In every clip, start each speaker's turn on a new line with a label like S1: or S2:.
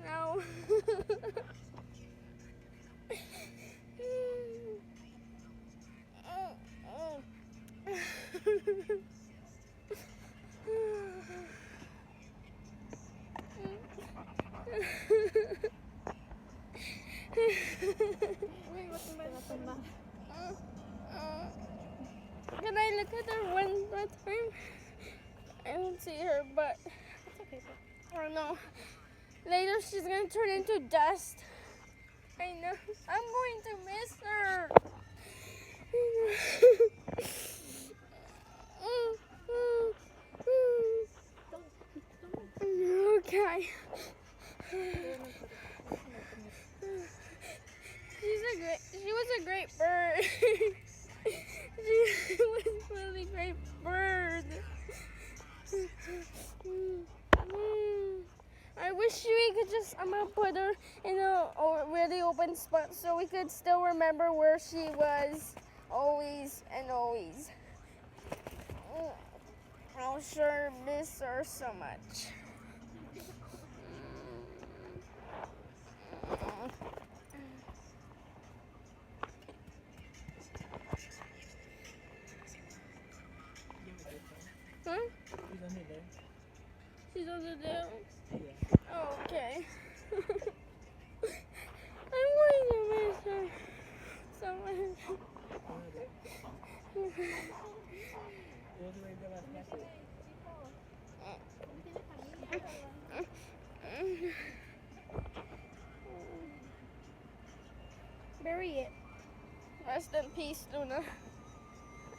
S1: No. Can I look at her one more time? I don't see her, but
S2: It's okay.
S1: I don't know. Later she's gonna turn into dust. I know. I'm going to miss her. Okay. She was a great bird. She was a really great bird. I wish we could just put her in a really open spot so we could still remember where she was always and always. I'll sure miss her so much. Huh?
S3: She's under there.
S1: She's over there?
S3: Yeah.
S1: Oh, okay. I'm going to miss her so much.
S3: It was right there last night.
S1: Bury it. Rest in peace, Luna.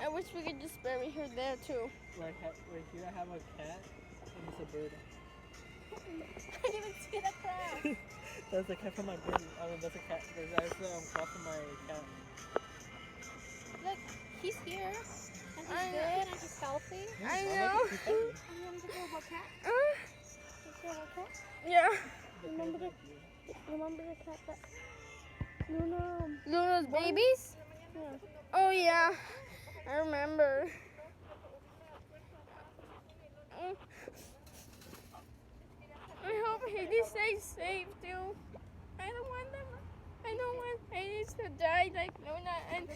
S1: I wish we could just bury her there too.
S3: Right here I have a cat and it's a bird.
S2: I didn't even see that crab.
S3: That's a cat from my bird. I mean, that's a cat. That's cross from my cat.
S2: Look, he's here. And he's good and he's healthy.
S1: I know.
S2: And you want to go about cat? Let's go about cat?
S1: Yeah.
S2: Remember the cat that
S1: Luna's babies?
S2: Yeah.
S1: Oh yeah, I remember. I hope Hades stays safe too. I don't want Hades to die like Luna and